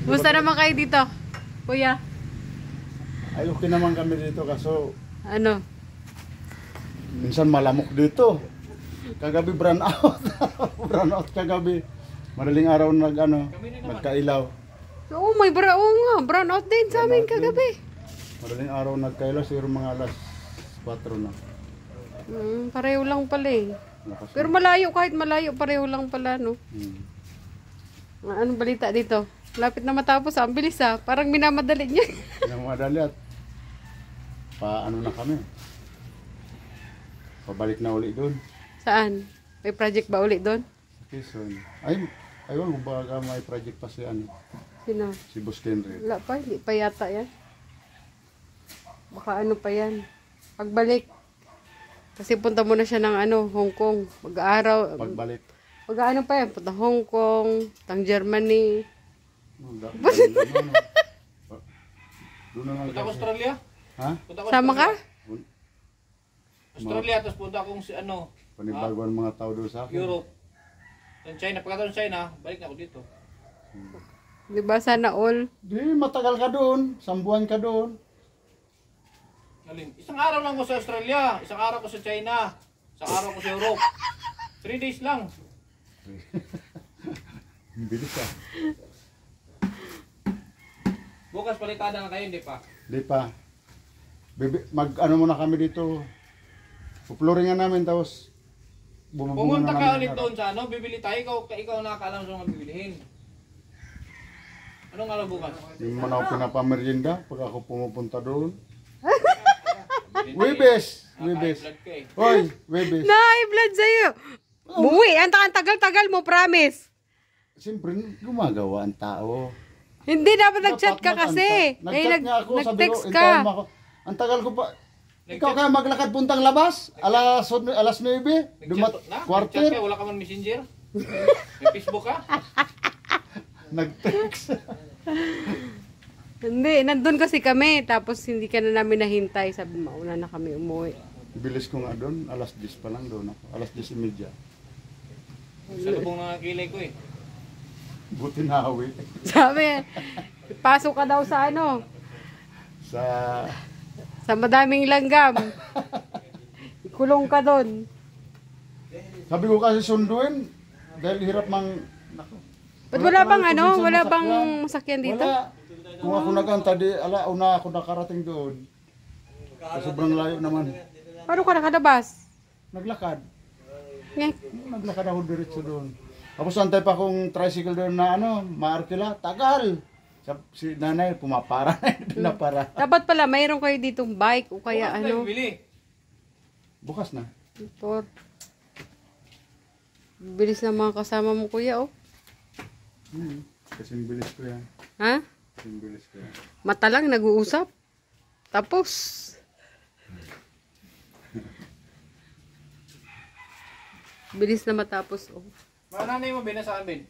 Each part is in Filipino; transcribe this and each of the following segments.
Musta naman kayo dito, kuya? Ay, okay naman kami dito kaso Ano? minsan malamok dito. Kagabi brown out. Brown out kagabi. Madaling araw nagkailaw. Oo, may brown out din sa amin kagabi. Madaling araw nagkailaw, siguro mga alas 4 na. Pareho lang pala eh. Lakas Pero malayo, kahit malayo, pareho lang pala, no? Anong balita dito? Lapit na matapos, ang bilis ah. Parang minamadali niya. Madali at paano na kami. Pabalik na uli doon. Saan? May project ba ulit doon? Quezon. Ay, aywan kung baka may project pa si Sino? si Boss Henry. Wala pa, hindi pa yata yan. Baka ano pa yan. Pagbalik. Kasi punta muna siya ng Hong Kong. Mag-aaraw. Pagbalik. Mag-ano pa yan? Punta Hong Kong, tang Germany. Doon na lang. Punta ko Australia? Ha? Punta ko Sama ka? Australia, tapos punta akong Panibaguan mga tao doon sa akin. Europe. Yung China, pagkatapos ng China, balik na ako dito. Di ba sana all? Di, matagal ka doon. Sambuan ka doon. Alin? Isang araw lang ako sa Australia, isang araw ko sa China, isang araw ko sa Europe. 3 days lang. Bilis ka. Bukas palitada na kayo, hindi pa? Di pa. Mag-ano muna kami dito. Puploringan namin tapos Pumunta ka ulit doon sa bibili tayo, ikaw nakakaalam sa mga bibilihin. Anong araw bukas? Hindi mo na ako pinapamerienda pag ako pumupunta doon. Webes! Webes! Hoy! Webes! Na-blood sa'yo! Buwi! Ang tagal-tagal mo, promise! Siyempre, gumagawa ang tao. Hindi, dapat nag-chat ka kasi. Nag-chat nga ako, sabi ko, nag-text in ka. time ako. Ang tagal ko pa. Ikaw kaya maglakad puntang labas? Alas 9? Quarter? Nag-chat ka, wala ka man messenger? May Facebook ka? Nag-text. Hindi, nandun kasi kami. Tapos hindi ka na namin nahintay. Sabi, mauna na kami umuwi. Bilis ko nga doon, alas 10 pa lang doon ako. Alas 10:30. Sa lubong ng kilay ko eh. Buti nahawi. Sabi, pasok ka daw sa sa madaming langgam. Kulong ka doon. Sabi ko kasi sunduin, dahil hirap Naku. Ba't wala bang minsan wala bang masakyan dito? Wala. Kung ako naganta, una ako nakarating doon. Sobrang layo naman. Paano ka nakalabas? Naglakad. Ngek. Naglakad ako diretso doon. Tapos antay pa akong tricycle doon na maarkila. Tagal! Si nanay pumapara. Pinapara. Dapat pala, mayroon kayo ditong bike o kaya Bukas tayo bibili. Bukas na. Motor. Bilis na mga kasama mo, kuya, oh. Kasing bilis ko yan. Ha? Kasing bilis ko yan. Mata lang, nag-uusap. Tapos. Bilis na matapos, oh. Mga nanay mo, binasaan din.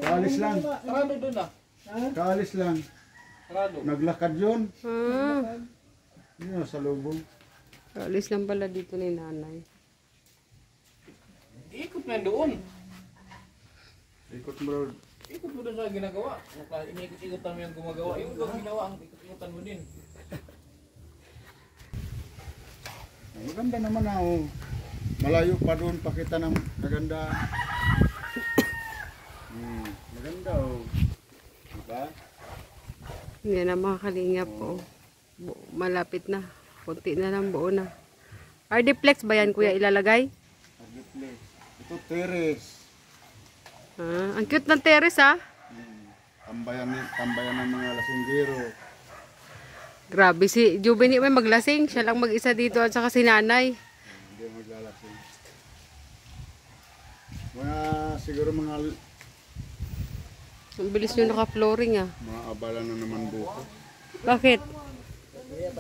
Kaalis lang. Sarado doon ah. Kaalis lang. Sarado. Naglakad yun. Ah, Yun, sa lubong. alis lang pala dito ni nanay. Ikot na doon. Ikot bro. Ikot mo doon sa ginagawa. Inikot-ikotan mo yung gumagawa. Yung ginawa, ang ikot-ikotan mo din. Maganda naman na malayo pa doon, pakita ng maganda. Maganda diba? Yan na mga kalingap po. Malapit na. Kunti na lang, buo na. RD-Flex ba yan, kuya, ilalagay? Ito terrace. Ang cute ng terrace, ha? Tambayan ng mga lasinggero. Grabe, si Jubini may maglasing. Siya lang mag-isa dito at saka si nanay. Hindi maglalasing. Siguro mga Ang bilis nyo naka-flooring, ah. mga abala na naman buko. Bakit?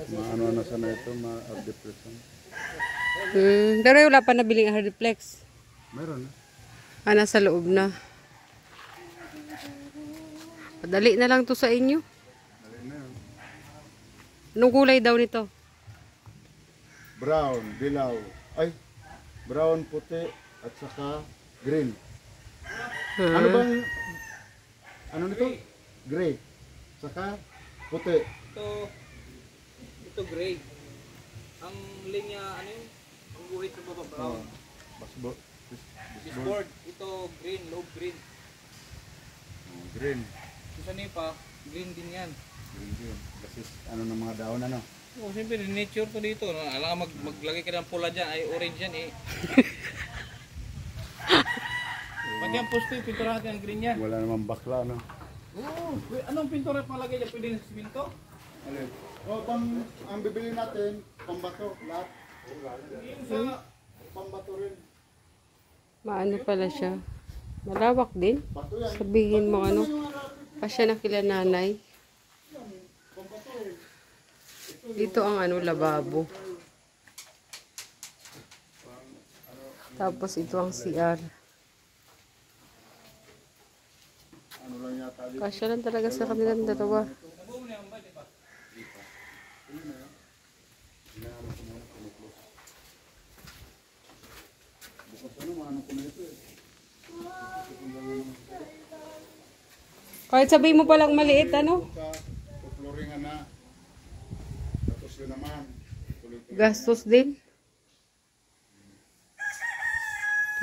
Mga ano na sana ito, mga depression. Pero wala pa nabiling RD-Flex. Meron na. Nasa loob na. Padali na lang to sa inyo. Anong kulay daw nito? Brown, dilaw. Ay, brown, puti, at saka green. Ano bang, ano nito? gray. Saka puti. Ito gray. Ang linya, ano yun? Ang guhit sa baba, brown. Basbo. Disboard, ito green, low green. Green. Ito sa nipa, green din yan. Green. Kasi ano ng mga daon ano. Oh, siyempre, nature to dito. Alam maglagay ka ng pula dyan, ay orange yan eh. Pati ang poste, pinturahan natin ang green yan. Wala namang bakla no. Oo, anong pintura palagay dyan? Pwede ng siminto? Alin? Ang bibili natin, pambato, lahat. Yung sa... Pambato rin. Maano pala siya. Malawak din. Bato yan. Sabihin mo ano. Pasya na kila nanay. Dito ang ano, lababo. Tapos ito ang CR. Ano lang yata dito. Kasya lang talaga sa kanilang dalawa. Kahit sabihin mo palang maliit, ano? Floringan na. Tapos yun naman. Gastos din.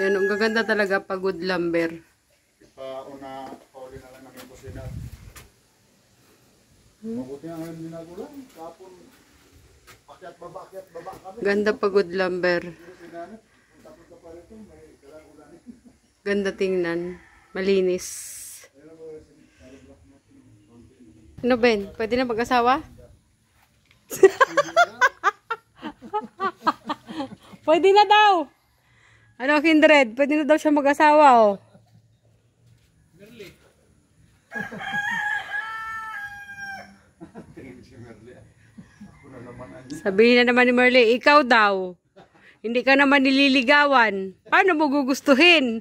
Yan, ang gaganda talaga pagod lumber. Pauli na lang namin kusina. Mabuti nga ngayon dinagulan. Kapon, akyat baba kami. Ganda pagod lumber. Tapos ka pa rito, may ulan. Ganda tingnan. Malinis. Ano Ben? Pwede na mag-asawa? Pwede na daw. Ano, Kindred? Pwede na daw siya mag-asawa, oh. Sabihin na naman ni Merle, ikaw daw. Hindi ka naman nililigawan. Paano mo gugustuhin?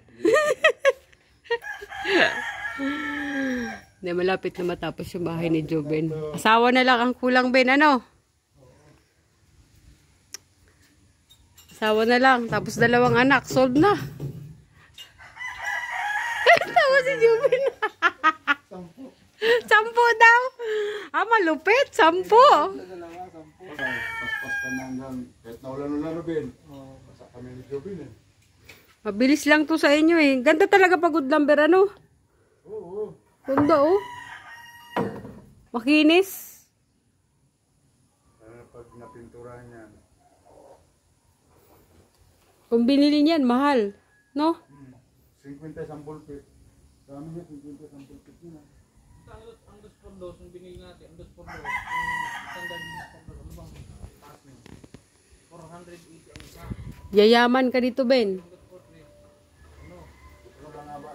Hindi, malapit na matapos yung bahay ni Joben. Asawa na lang ang kulang, Ben. Ano? Asawa na lang. Tapos 2 anak. Sold na. Tawa si Joben. 10 daw. Ah, malupit. 10. Paspas ka na hanggang kahit naulan-ulan Ben. Basta kami ni Jobin eh. Mabilis lang to sa inyo eh. Ganda talaga pagod lumber, ano? Oo. Ganda, oh. Makinis. Pag napinturahan yan. Kung binili niyan, mahal. No? 50 sampul pit. Sa amin yan, 50 sampul pit yun. Ang dos por dos, yung binili natin, ang dos por dos, yung standard dos por dos, ano bang taas nyo? 480 ang isa. Yayaman ka dito, Ben. Ano ba nga ba?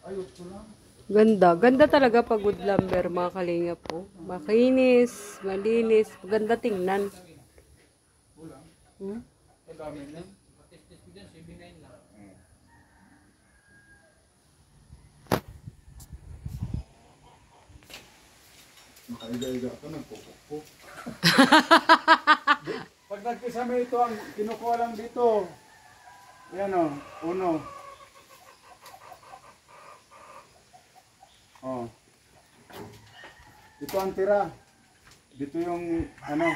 Ayot ko lang. Ganda. Ganda talaga pagod lumber, mga kalingap po. Makinis, malinis. Ganda tingnan. Hmm? Madami na. Matis-tis ko dyan, 79 lang. Makaiga-iga ka, nagpupukpuk. Pag nagkisama ito, ang kinukuha lang dito. Yan o, 1. Oh. Ito ang tira. Dito yung ano.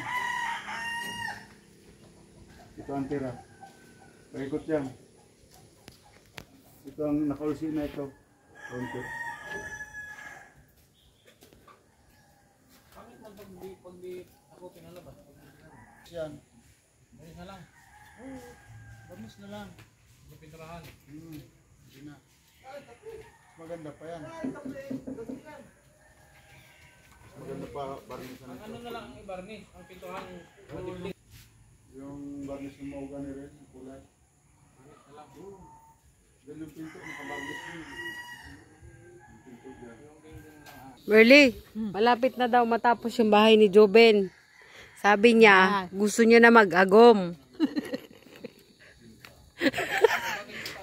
Ito ang tira. Paikot yan. Ito ang nakaulsi na ito. Konti. Pangit man pag di ako pinalabas. Yan. Balis na lang. Balis na lang. Hindi pinturahan. Hindi na. Maganda pa yan. Maganda pa barnisan Ang ano ito. na lang ang i-varnish, ang pintuhan madikdik. Yung barnis ng mahogany rin, yung kulay. Dahil yung pinto, nakabarnis din. Yung pinto dyan. Merly, malapit na daw matapos yung bahay ni Joben. Sabi niya, gusto niya na mag-agom.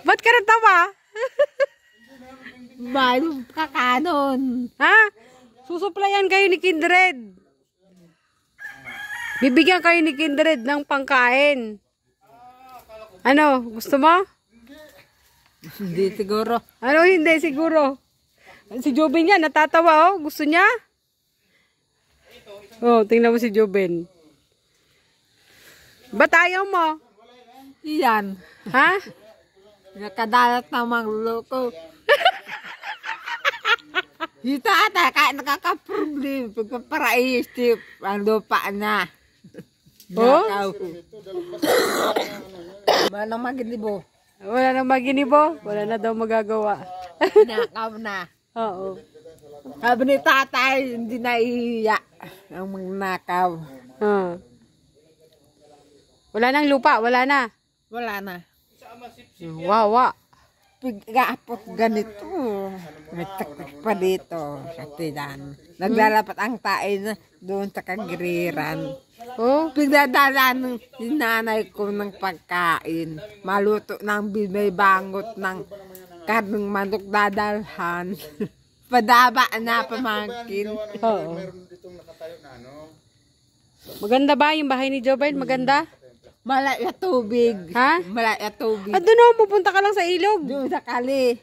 Ba't ka natawa? Bayo kakanon. Ha? Susuplayan kayo ni Kindred. Bibigyan kayo ni Kindred ng pangkain. Ano? Gusto mo? Hindi siguro. Ano hindi siguro? Si Joben nga, natatawa oh. Gusto niya? Oh, tingnan mo si Joben. Ba't ayaw mo? Iyan. Ha? Nakadalat ng mga loko. Dito ata, kahit nakaka-problem. Pagpaparaisip, ang lupa na. Oh? Nakaw. Manang maginibo. Wala nang maginibo. Wala na daw magagawa. Nakaw na. Oo. Sabi ni tatay, hindi na iiyak ang mga nakaw. Ah. Wala nang lupa, wala na. Wala na. Wawa. Pag-aapot ganito, may takot pa dito sa tiyan. Naglalapat ang tain doon sa kagiriran. Oh, Pagdadalan ng nanay ko ng pagkain. Maluto ng may bangot ng karnong manok dadalhan. Padaba na pamangkin. oo. Meron ditong nakatayo na ano. Maganda ba yung bahay ni Joben? Maganda? Malaya tubig. Ha? Malaya tubig. Ah, doon oh, pupunta ka lang sa ilog. Doon sa kali.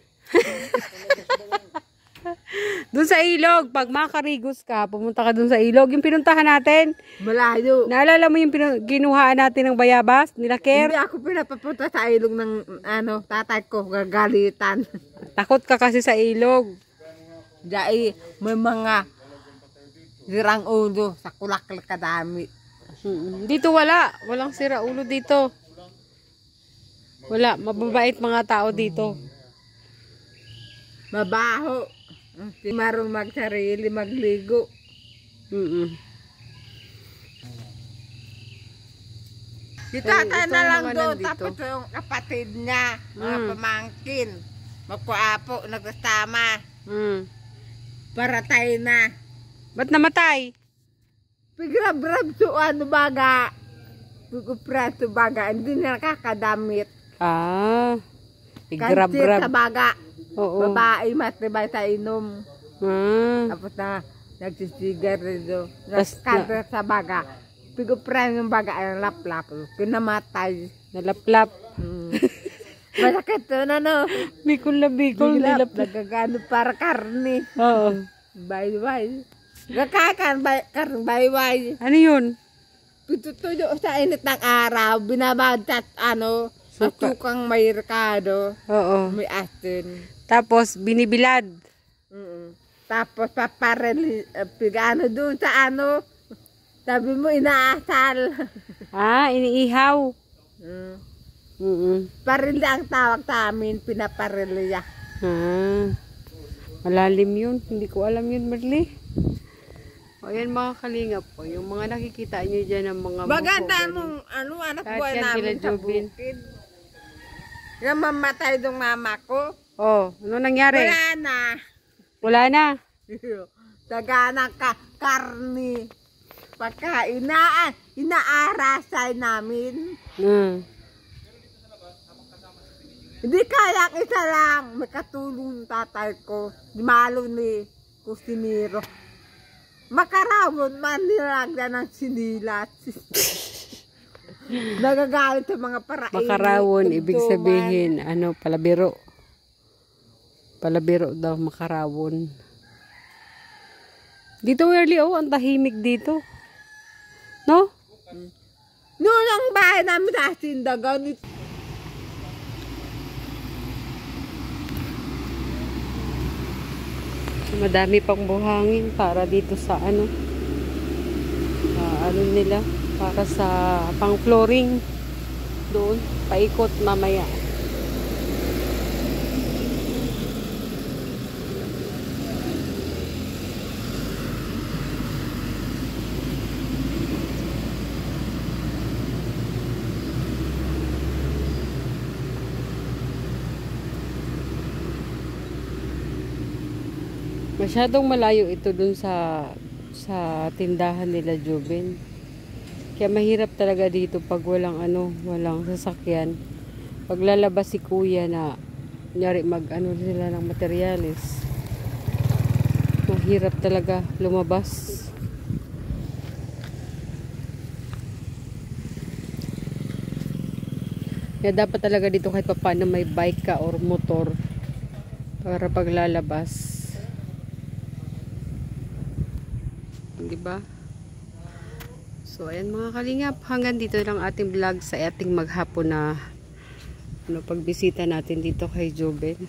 Doon sa ilog. Pag makarigos ka, pumunta ka doon sa ilog. Yung pinuntahan natin. Malayo. Naalala mo yung ginuhaan natin ng bayabas? Nila Hindi Ker? ako pinapapunta sa ilog ng tatay ko. Gagalitan. Takot ka kasi sa ilog. Dahil may mga sirang ulo sa kulakal kadami. Dito wala. Walang sira ulo dito. Wala. Mababait mga tao dito. Mabaho. Hindi marunong magsarili, magligo. Si tatay ito na ang lang mga doon, nandito. tapos yung kapatid niya, mga pamangkin. Magkuapo, nagkasama. Para tayo na. Ba't namatay? Pigrab-rab so ano baga. Pigrab so baga. Hindi na nakakadamit. Ah. Kantir sa Igrab-grab. baga. Oo. Babae matibay sa inom. Ah. Tapos na nagsisigar rin. Tas Kantir sa baga. Pigrab yung baga ay lap-lap. Pinamatay. Nalaplap. Masakit to na no. Bikol na bikol. Dilap. Nilap. Nagagano para karne. Oo. Bye-bye. Nakakan bye-bye. Ano yun? Pitutuyo sa init ng araw, binabadat sa Suka. tukang may rekado, Oo. may asin. Tapos binibilad. Tapos papareli, pigano doon sa sabi mo inaasal. Ah, iniihaw. Parili ang tawag sa amin, pinaparili. Ah. Malalim yun. Hindi ko alam yun, Marley. O yan mga kalingap po. Yung mga nakikita nyo dyan ng mga Maganda buko, nung anak Lahat buhay yan namin kila sa Jobin. bukid. Yung mamatay ng mama ko, Oh, ano nangyari? wala na. Wala na. Taga ka karni. Pagka inaarasay namin. Hindi kaya isa lang. May katulong tatay ko. Malo ni Kusiniro. Makarawon man nilagyan ng sinilat. Nagagalit sa mga parain. Makarawon, ibig sabihin, palabiro. Palabiro daw, makarawon. Dito, early, ang tahimik dito. No? Noon ang bahay namin sa Sindagan. Madami pang buhangin para dito sa nila, para sa pang flooring doon, paikot mamaya. Masyadong malayo ito dun sa tindahan nila Joben. Kaya mahirap talaga dito pag walang sasakyan. Pag lalabas si kuya na kunyari sila ng materyales. Mahirap talaga lumabas. Kaya dapat talaga dito kahit paano may bike ka or motor para paglalabas. Diba? So, ayan mga kalingap. Hanggang dito lang ating vlog sa ating maghapon na pagbisita natin dito kay Joben.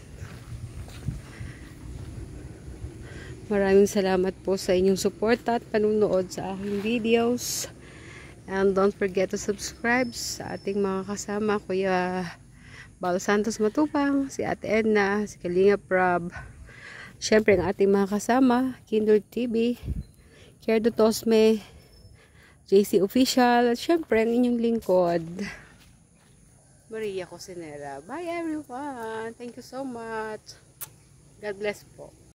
Maraming salamat po sa inyong suporta at panunood sa aking videos. And don't forget to subscribe sa ating mga kasama, Kuya Bal Santos Matupang, si Ate Edna, si Kalinga Prab. Siyempre ang ating mga kasama, Kindle TV, Kerdo Tosme, JC Official, at syempre ang inyong lingkod, Maria Cosinera. Bye everyone! Thank you so much! God bless po!